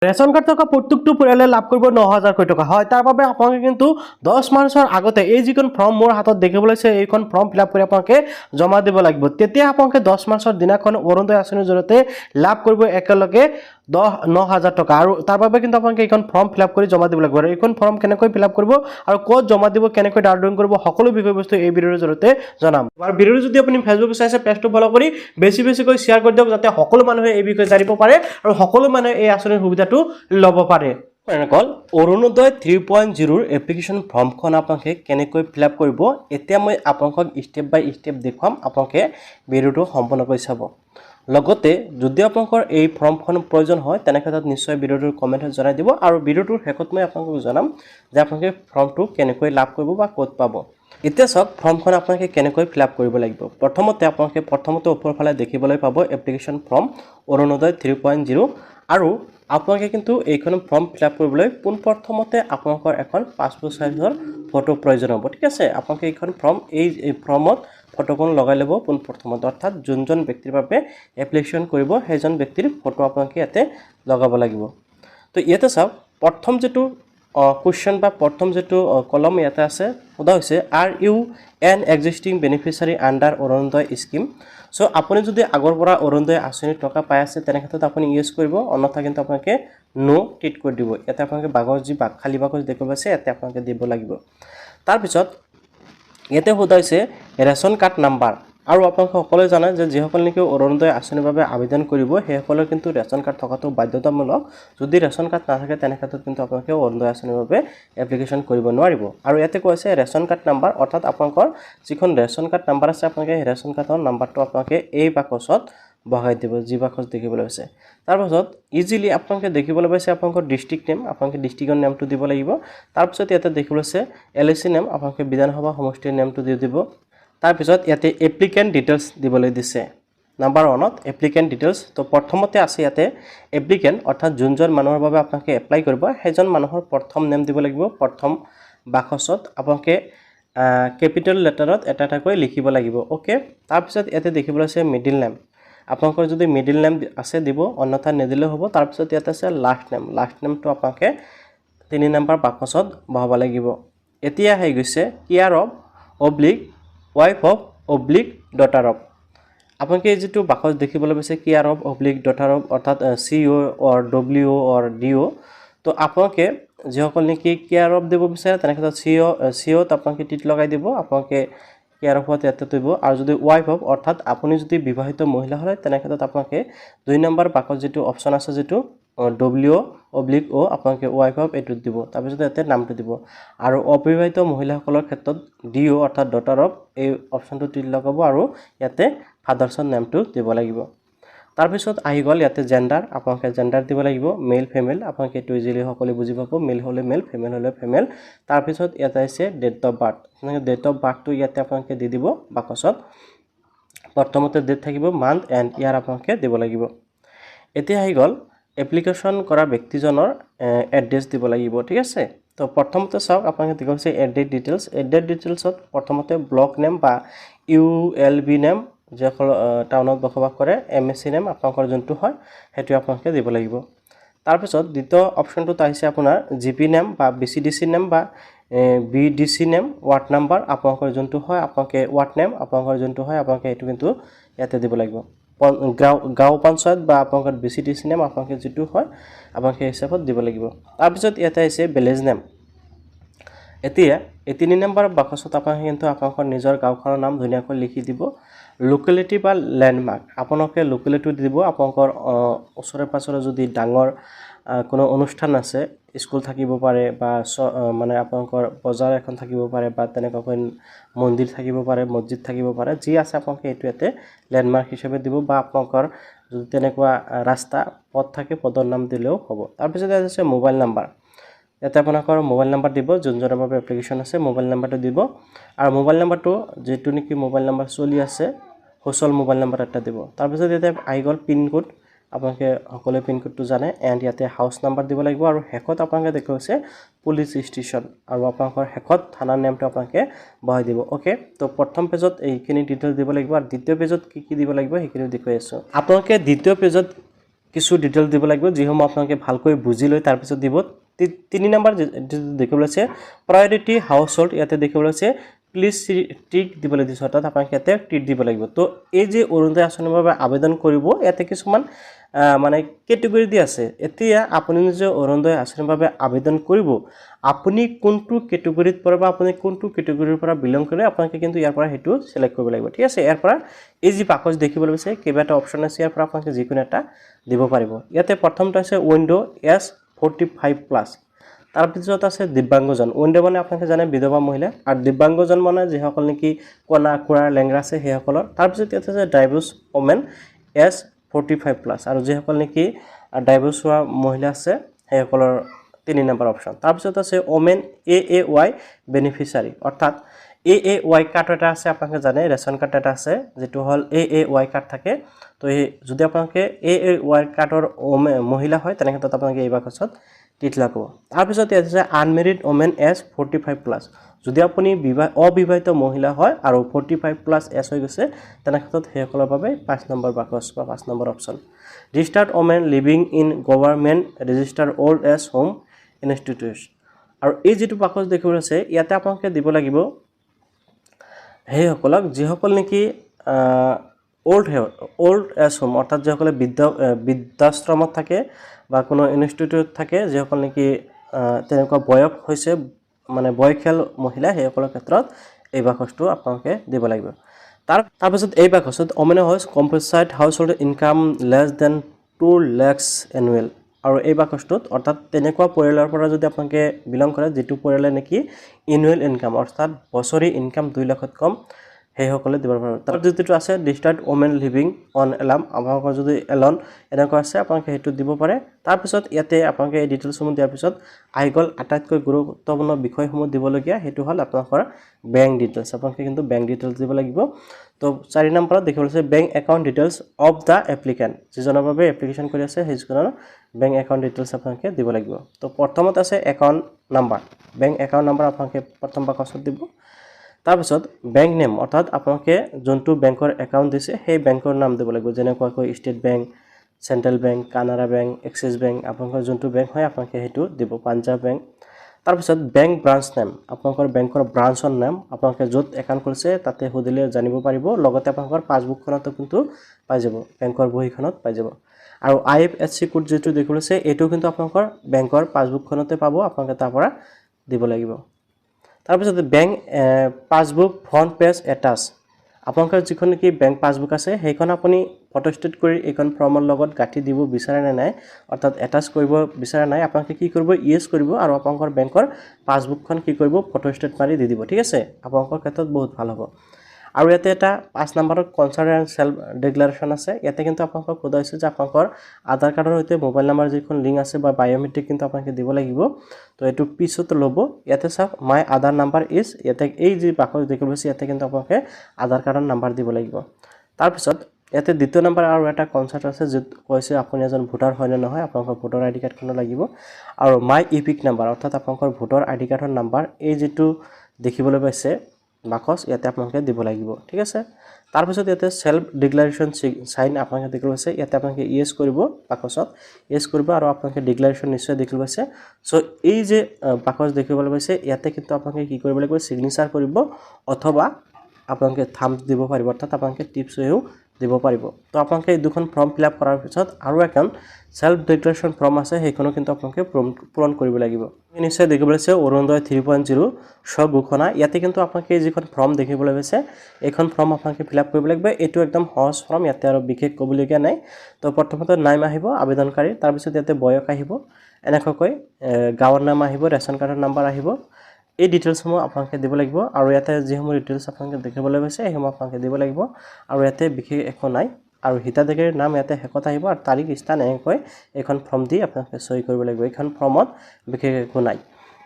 Ration card থকা প্ৰত্যেকটো পৰিয়ালে লাভ কৰিব ৯,০০০ টকা হয়। তাৰ বাবে আপোনালোকে কিন্তু 10 মাৰ্চৰ আগতে এই যিখন ফৰ্ম মোৰ হাতত দেখিবলৈ আছে এইখন ফৰ্ম ফিল আপ কৰি আপোনালোকে জমা দিব লাগিব। তেতিয়া আপোনালোকে 10 মাৰ্চৰ দিনাখন অৰুণোদয় আঁচনিৰ জৰিয়তে লাভ কৰিব একেলগে 9,০০০ টকা। আৰু তাৰ বাবে কিন্তু আপোনালোকে এইখন ফৰ্ম ফিল আপ কৰি জমা দিব লাগিব। আৰু এইখন ফৰ্ম কেনেকৈ ফিল আপ কৰিব আৰু ক'ত জমা দিব, কেনেকৈ ডাউনলোড কৰিব, সকলো বিষয়বস্তু এই ভিডিঅ'ৰ জৰিয়তে জনাম। আৰু ভিডিঅ'টো যদি আপুনি ফেচবুক চাইছে পেজটো ফ'ল' কৰি বেছিকৈ শ্বেয়াৰ কৰি দিয়ক, যাতে সকলো মানুহে এই বিষয়ে জানিব পাৰে আৰু সকলো মানুহে এই আঁচনিৰ সুবিধাটো ল'ব পাৰে। অৰুণোদয় 3.0 এপ্লিকেশ্যন ফৰ্মখন আপোনালোকে কেনেকৈ ফিল আপ কৰিব, এতিয়া মই আপোনালোকক ষ্টেপ বাই ষ্টেপ দেখুৱাম। আপোনালোকে ভিডিঅ'টো সম্পূৰ্ণকৈ চাব। লগতে যদি আপোনালোকৰ এই ফৰ্মখন প্ৰয়োজন হয় তেনেক্ষেত্ৰত নিশ্চয় ভিডিঅ'টোৰ কমেণ্টত জনাই দিব। আৰু ভিডিঅ'টোৰ শেষত মই আপোনালোকক জনাম যে আপোনালোকে ফৰ্মটো কেনেকৈ লাভ কৰিব বা ক'ত পাব। এতিয়া চাওক ফৰ্মখন আপোনালোকে কেনেকৈ ফিল আপ কৰিব লাগিব। প্ৰথমতে ওপৰৰ ফালে দেখিবলৈ পাব এপ্লিকেশ্যন ফৰ্ম অৰুণোদয় 3.0। আৰু আপোনালোকে কিন্তু এইখন ফৰ্ম ফিল আপ কৰিবলৈ পোনপ্ৰথমতে আপোনালোকৰ এখন পাছপোৰ্ট চাইজৰ ফটো প্ৰয়োজন হ'ব। ঠিক আছে, আপোনালোকে এইখন ফৰ্ম এই ফৰ্মত ফটোখন লগাই ল'ব পোনপ্ৰথমতে, অৰ্থাৎ যোনজন ব্যক্তিৰ বাবে এপ্লিকেশ্যন কৰিব সেইজন ব্যক্তিৰ ফটো আপোনালোকে ইয়াতে লগাব লাগিব। তো ইয়াতে চাওক প্ৰথম যিটো কুৱেশ্যন বা প্ৰথম যিটো কলম ইয়াতে আছে, সোধা হৈছে R U N existing beneficiary under Orunodoi scheme. So' আপুনি যদি আগৰ পৰা অৰুণোদয় আঁচনিৰ টকা পাই আছে তেনেক্ষেত্ৰত আপুনি ইউজ কৰিব, অন্যথা কিন্তু আপোনালোকে নো টিক কৰি দিব। ইয়াতে আপোনালোকে খালী বাকচ দেখিব আছে ইয়াতে আপোনালোকে দিব লাগিব। তাৰপিছত ইয়াতে সোধা হৈছে ৰেচন কাৰ্ড নাম্বাৰ। আৰু আপোনালোকে সকলোৱে জানে যে যিসকল নেকি অৰুণোদয় আঁচনিৰ বাবে আবেদন কৰিব সেইসকলৰ কিন্তু ৰেচন কাৰ্ড থকাটো বাধ্যতামূলক। যদি ৰেচন কাৰ্ড নাথাকে তেনেক্ষেত্ৰত কিন্তু আপোনালোকে অৰুণোদয় আঁচনিৰ বাবে এপ্লিকেশ্যন কৰিব নোৱাৰিব। আৰু ইয়াতে কৈছে ৰেচন কাৰ্ড নাম্বাৰ, অৰ্থাৎ আপোনালোকৰ যিখন ৰেচন কাৰ্ড নাম্বাৰ আছে আপোনালোকে সেই ৰেচন কাৰ্ডৰ নাম্বাৰটো আপোনালোকে এই বাকচত বহাই দিব, যি বাকচ দেখিবলৈ পাইছে। তাৰপাছত ইজিলি আপোনালোকে দেখিবলৈ পাইছে আপোনালোকৰ ডিষ্ট্ৰিক্ট নেম, আপোনালোকে ডিষ্ট্ৰিক্টৰ নেমটো দিব লাগিব। তাৰপিছত ইয়াতে দেখিবলৈ পাইছে LIC নেম, আপোনালোকে বিধানসভা সমষ্টিৰ নেমটো দি দিব। তাৰপিছত ইয়াতে এপ্লিকেণ্ট ডিটেইলছ দিবলৈ দিছে। নাম্বাৰ 1ত এপ্লিকেণ্ট ডিটেইলছ। তো প্ৰথমতে আছে ইয়াতে এপ্লিকেণ্ট, অৰ্থাৎ যোনজন মানুহৰ বাবে আপোনালোকে এপ্লাই কৰিব সেইজন মানুহৰ প্ৰথম নেম দিব লাগিব। প্ৰথম বাকচত আপোনালোকে কেপিটেল লেটাৰত এটা এটাকৈ লিখিব লাগিব। অ'কে, তাৰপিছত ইয়াতে দেখিবলৈ আছে মিডিল নেম, আপোনালোকৰ যদি মিডিল নেম আছে দিব, অন্যথা নিদিলেও হ'ব। তাৰপিছত ইয়াতে আছে লাষ্ট নেম, লাষ্ট নেমটো আপোনালোকে 3 নম্বৰ বাকচত বহাব লাগিব। এতিয়া হৈ গৈছে care of oblique wife of oblique daughter of. আপোনালোকে যিটো বাকচ দেখিবলৈ পাইছে care of oblique daughter of, অৰ্থাৎ CO or WO or DO। তো আপোনালোকে যিসকল নেকি কেয়াৰ অফ দিব বিচাৰে তেনেক্ষেত্ৰত COত আপোনালোকে টিক লগাই দিব, আপোনালোকে কেয়াৰ অফত ইয়াতে দিব। আৰু যদি ৱাইফ অফ, অৰ্থাৎ আপুনি যদি বিবাহিত মহিলা হয় তেনেক্ষেত্ৰত আপোনালোকে 2 নম্বৰ বাকচ যিটো অপশ্যন আছে যিটো WO/O আপোনালোকে ৱাইফ অফ এইটোত দিব। তাৰপিছত ইয়াতে নামটো দিব। আৰু অবিবাহিত মহিলাসকলৰ ক্ষেত্ৰত DO অৰ্থাৎ ডটাৰ অফ এই অপশ্যনটো টিক লগাব আৰু ইয়াতে ফাদাৰ্ছৰ নেমটো দিব লাগিব। তাৰপিছত আহি গ'ল ইয়াতে জেণ্ডাৰ, আপোনালোকে জেণ্ডাৰ দিব লাগিব, মেল ফিমেল, আপোনালোকে এইটো ইজিলি সকলোৱে বুজি পাব, মেল হ'লে মেল, ফিমেল হ'লে ফিমেল। তাৰপিছত ইয়াতে আছে ডেট অফ বাৰ্থ, আপোনালোকে ডেট অফ বাৰ্থটো ইয়াতে আপোনালোকে দি দিব বাকচত। প্ৰথমতে ডেট থাকিব, মান্থ এণ্ড ইয়াৰ আপোনালোকে দিব লাগিব। এতিয়া আহি গ'ল এপ্লিকেশ্যন কৰা ব্যক্তিজনৰ এড্ৰেছ দিব লাগিব। ঠিক আছে, তো প্ৰথমতে চাওক আপোনালোকে দিব হৈছে এড্ৰেছ ডিটেইলছ। এড্ৰেছ ডিটেইলছত প্ৰথমতে ব্লক নেম বা ULB নেম, যিসকল টাউনত বসবাস কৰে, MSC নেম আপোনালোকৰ যোনটো হয় সেইটো আপোনালোকে দিব লাগিব। তাৰপিছত দ্বিতীয় অপশ্যনটোত আহিছে আপোনাৰ GP নেম বা BCDC নেম বা BDC নেম, ৱাৰ্ড নাম্বাৰ আপোনালোকৰ যোনটো হয়, আপোনালোকে ৱাৰ্ড নেম আপোনালোকৰ যোনটো হয় আপোনালোকে এইটো কিন্তু ইয়াতে দিব লাগিব। গাঁও পঞ্চায়ত বা আপোনালোকৰ BCDC নেম আপোনালোকে যিটো হয় আপোনালোকে হিচাপত দিব লাগিব। তাৰপিছত ইয়াতে আহিছে ভিলেজ নেম। এতিয়া এই 3 নম্বৰ বাকচত আপোনালোকে কিন্তু আপোনালোকৰ নিজৰ গাঁওখনৰ নাম ধুনীয়াকৈ লিখি দিব। লোকেলিটি বা লেণ্ডমাৰ্ক আপোনালোকে লোকেলিটি দিব, আপোনালোকৰ ওচৰে পাঁজৰে যদি ডাঙৰ কোনো অনুষ্ঠান আছে, স্কুল থাকিব পাৰে বা মানে আপোনালোকৰ বজাৰ এখন থাকিব পাৰে বা তেনেকুৱাকৈ মন্দিৰ থাকিব পাৰে, মছজিদ থাকিব পাৰে, যি আছে আপোনালোকে এইটো ইয়াতে লেণ্ডমাৰ্ক হিচাপে দিব। বা আপোনালোকৰ যদি তেনেকুৱা ৰাস্তা পথ থাকে পথৰ নাম দিলেও হ'ব। তাৰপিছত ইয়াত আছে মোবাইল নাম্বাৰ, ইয়াতে আপোনালোকৰ মোবাইল নাম্বাৰ দিব, যোনজনৰ বাবে এপ্লিকেশ্যন আছে মোবাইল নাম্বাৰটো দিব। আৰু মোবাইল নাম্বাৰটো যিটো নেকি মোবাইল নাম্বাৰ চলি আছে হোচল মোবাইল নাম্বাৰ এটা দিব। তাৰপিছত ইয়াতে আহি গ'ল পিনক'ড, আপোনালোকে সকলোৱে পিনক'ডটো জানে, এণ্ড ইয়াতে হাউচ নাম্বাৰ দিব লাগিব। আৰু শেষত আপোনালোকে দেখুৱাই হৈছে পুলিচ ষ্টেচন, আৰু আপোনালোকৰ শেষত থানাৰ নেমটো আপোনালোকে বহাই দিব। অ'কে, তো প্ৰথম পেজত এইখিনি ডিটেইলছ দিব লাগিব। আৰু দ্বিতীয় পেজত কি কি দিব লাগিব সেইখিনি দেখুৱাই আছোঁ। আপোনালোকে দ্বিতীয় পেজত কিছু ডিটেইলছ দিব লাগিব যিসমূহ আপোনালোকে ভালকৈ বুজি লৈ তাৰ পিছত দিব 3 নম্বৰ দেখিবলৈ আছে প্ৰায়োৰিটি হাউস হোল্ড ইয়াতে দেখিবলৈ আছে প্লিজ টিক দিব লাগিব অৰ্থাৎ আপোনালোকে ইয়াতে টিক দিব লাগিব তো এই যে অৰুণোদয় আঁচনিৰ বাবে আবেদন কৰিব ইয়াতে কিছুমান মানে ক্যাটেগৰি দি আছে এতিয়া আপুনি যে অৰুণোদয় আঁচনিৰ বাবে আবেদন কৰিব আপুনি কোনটো ক্যাটেগৰিত পৰবা আপুনি কোনটো ক্যাটেগৰিৰ পৰা বিলং কৰে আপোনালোকে কিন্তু ইয়াৰ পৰা হেতু সিলেক্ট কৰিব লাগিব ঠিক আছে ইয়াৰ পৰা এই যে বাকচ দেখিবলৈ আছে কেইবাটা অপচন আছে ইয়াৰ পৰা আপোনালোকে যিকোনো এটা দিব পাৰিব ইয়াতে প্ৰথমটো আছে উইন্ডো S45+ তাৰ পিছত আছে দিব্যাংগজন উইন্ডো মানে আপোনালোকে জানে বিধৱা মহিলা আৰু দিব্যাংগজন মানে যিসকল নেকি কোনা কুৰা লেংৰা আছে সেইসকলৰ তাৰ পিছত ইয়াতে আছে ডাইভোৰ্স ওমেন S45+ আৰু যিসকল নেকি ডাইভোৰ্স হোৱা মহিলা আছে সেইসকলৰ 3 নম্বৰ অপচন তাৰ পিছত আছে ওমেন AAY বেনিফিচিয়াৰী অৰ্থাৎ AAY কাৰ্ড এটা আছে আপোনালোকে জানে ৰেশন কাৰ্ড এটা আছে যেটো হল AAY কাৰ্ড থাকে তো যদি আপোনালোকে AAY কাৰ্ডৰ মহিলা হয় তেনে ক্ষেত্ৰত আপোনালোকে এই বাকচত টিক লাগিব তাৰ পিছত আছে আনমেৰিড ওমেন S45+ যদি আপুনি অবিবাহিত মহিলা হয় আৰু 45+ এজ হৈ গৈছে তেনে ক্ষেত্ৰত সেইসকলৰ বাবে 5 নম্বৰ বাকচ বা 5 number option registered women living in government registered old age home institutes আৰু এই যেটো বাকচ দেখিবলৈ আছে ইয়াতে আপোনালোকে দিব লাগিব সেইসকলক যিসকল নেকি ওল্ড এজ হোম অৰ্থাৎ যিসকলে বৃদ্ধাশ্ৰমত থাকে বা কোনো ইনষ্টিটিউট থাকে যিসকল নেকি তেনেকুৱা বয়স হৈছে মানে বয়সীয়াল মহিলা সেইসকলৰ ক্ষেত্ৰত এই বাকচটো আপোনালোকে দিব লাগিব তাৰ পিছত এই বাকচত ওমেন হাউস কম্পেনসাইড household income less than 2 lakhs annual আৰু এই বাকচটোত অৰ্থাৎ তেনেকুৱা পৰিয়ালৰ পৰা যদি আপোনালোকে বিলং কৰে যেটো পৰিয়ালে নেকি এনুৱেল ইনকাম অৰ্থাৎ বছৰি ইনকাম 2 লাখত কম সেইসকলে দিব পাৰিব তাৰ যেটো আছে ডিষ্টাৰ্ড ওমেন লিভিং অন এলাম আপোনালোকৰ যদি এলন এনেকুৱা আছে আপোনালোকে হেতু দিব পাৰে তাৰ পিছত ইয়াতে আপোনালোকে এই ডিটেইলছসমূহ দিয়াৰ পিছত আইগল আটাইতকৈ গুৰুত্বপূৰ্ণ বিষয়সমূহ দিবলগীয়া হেতু হল আপোনালোকৰ বেংক ডিটেইলছ আপোনালোকে কিন্তু বেংক ডিটেইলছ দিব লাগিব তো 4 নম্বৰত দেখিবলৈ আছে bank account details of the applicant যিজনৰ বাবে এপ্লিকেশন কৰি আছে সেইজনৰ বেংক একাউণ্ট ডিটেইলছ আপোনালোকে দিব লাগিব তো প্ৰথমত আছে account number bank account number আপোনালোকে প্ৰথম বাকচত দিব তাৰ পিছত বেংক নেম অৰ্থাৎ আপোনালোকে যোনটো বেংকৰ একাউণ্ট দিছে সেই বেংকৰ নাম দিব লাগিব যেনেকৈ state bank central bank Canara bank Axis bank আপোনালোকৰ যোনটো বেংক হয় আপোনালোকে হেতু দিব পাঞ্জাব বেংক তাৰ পিছত বেংক ব্ৰাঞ্চ নেম আপোনালোকৰ বেংকৰ ব্ৰাঞ্চৰ নাম আপোনালোকে য'ত একাউণ্ট কৰিছে তাতে হদিলে জানিব পাৰিব লগতে আপোনালোকৰ পাছবুকখনতো কিন্তু পাই যাব বেংকৰ বহিখনত পাই যাব আৰু IFSC কোড যেটো দেখিছে এটো কিন্তু আপোনালোকৰ বেংকৰ পাছবুকখনতে পাব আপোনালোকে তাৰ পৰা দিব লাগিব তাৰ পিছত bank passbook front page attach আপোনালোকৰ যিখন কি বেংক পাছবুক আছে সেইখন আপুনি ফটোষ্টেট কৰি এইখন ফৰ্মৰ লগত গাঠি দিব বিচাৰে নাই অৰ্থাৎ এটাচ কৰিব বিচাৰে নাই আপোনালোকে কি কৰিব ইয়েস কৰিব আৰু আপোনালোকৰ বেংকৰ পাছবুকখন কি কৰিব ফটোষ্টেট মাৰি দি দিব ঠিক আছে আপোনালোকৰ ক্ষেত্ৰত বহুত ভাল হ'ব আৰু ইয়াতে এটা 5 নম্বৰত কনসাৰ্ন এণ্ড সেলফ ডিক্লাৰেশন আছে ইয়াতে কিন্তু আপোনালোকক কোৱা হৈছে যে আপোনালোকৰ আধাৰ কাৰ্ডৰ সৈতে মোবাইল নম্বৰ যিখন লিংক আছে বা বায়োমেট্ৰিক কিন্তু আপোনালোকে দিব লাগিব তো এটো পিছত ল'ব ইয়াতে চাওক মাই আধাৰ নাম্বাৰ ইজ ইয়াতে এই যে বাকচ দেখিবলৈ আছে ইয়াতে কিন্তু আপোনালোকে আধাৰ কাৰ্ডৰ নাম্বাৰ দিব লাগিব তাৰ পিছত ইয়াতে দ্বিতীয় নম্বৰ আৰু এটা কনসেপ্ট আছে যে কৈছে আপুনি এজন ভোটাৰ হয় নে নহয় আপোনালোকৰ ভোটাৰ আইডি কাৰ্ডখন লাগিব আৰু মাই ইপিক নাম্বাৰ অৰ্থাৎ আপোনালোকৰ ভোটাৰ আইডি কাৰ্ডৰ নাম্বাৰ এই যেটো দেখিবলৈ পাইছে বাকচ ইয়াতে আপোনালোকে দিব লাগিব ঠিক আছে তাৰ পিছত ইয়াতে সেলফ ডিক্লাৰেশন সাইন আপোনালোকে দেখিবলৈ আছে ইয়াতে আপোনালোকে ইয়েস কৰিব বাকচত ইয়েস কৰিব আৰু আপোনালোকে ডিক্লাৰেশন নিশ্চয় দেখিবলৈ আছে সো এই যে বাকচ দেখিবলৈ পাইছে ইয়াতে কিন্তু আপোনালোকে কি কৰিব লাগিব সিগনেচাৰ কৰিব অথবা আপোনালোকে থাম্ব দিব পাৰিব অৰ্থাৎ আপোনালোকে টিপছও দিব পাৰিব তো আপোনালোকে এই দুখন ফৰ্ম ফিল আপ কৰাৰ পিছত আৰু এখন সেলফ ডিক্লাৰেশন ফৰ্ম আছে সেইখনো কিন্তু আপোনালোকে পূৰণ কৰিব লাগিব নিশ্চয় দেখিবলৈ আছে অৰুণোদয় 3.0 সব ঘোষণা ইয়াতে কিন্তু আপোনালোকে যিখন ফৰ্ম দেখিবলৈ পাইছে এইখন ফৰ্ম আপোনালোকে ফিল আপ কৰিব লাগিব এটো একদম সহজ ফৰ্ম ইয়াতে আৰু বিশেষ কবলগীয়া নাই তো প্ৰথমতে নাম আহিব আবেদনকাৰী তাৰ পিছত ইয়াতে বয়স আহিব এনেকৈ গাঁৱৰ নাম আহিব ৰেশন কাৰ্ডৰ নাম্বাৰ আহিব এই ডিটেইলছসমূহ আপোনালোকে দিব লাগিব আৰু ইয়াতে যিসমূহ ডিটেইলছ আপোনালোকে দেখিবলৈ পাইছে সেইসমূহ আপোনালোকে দিব লাগিব আৰু ইয়াতে বিশেষ একো নাই আৰু হিতাধিকাৰীৰ নাম ইয়াতে হেকত আহিব আৰু তাৰিখ স্থান এনেকৈ এখন ফৰ্ম দি আপোনালোকে সই কৰিব লাগিব এইখন ফৰ্মত বিশেষ একো নাই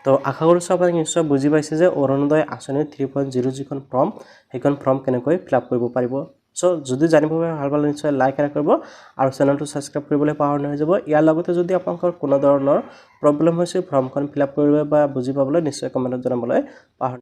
তো আশা কৰিছো আপোনালোকে নিশ্চয় বুজি পাইছে যে অৰুণোদয় আঁচনি 3.0 যিখন ফৰ্ম সেইখন ফৰ্ম কেনেকৈ ফিল আপ কৰিব পাৰিব সো যদি জানিব ভাল পালে নিশ্চয় লাইক কৰিব আৰু চেনেলটো সাবস্ক্ৰাইব কৰিবলৈ পাহৰি নাযাব ইয়াৰ লগতে যদি আপোনালোকৰ কোনো ধৰণৰ প্ৰবলেম হৈছে ফৰ্মখন ফিল আপ কৰিব বা বুজি পাবলৈ নিশ্চয় কমেন্টত জনাবলৈ পাহৰি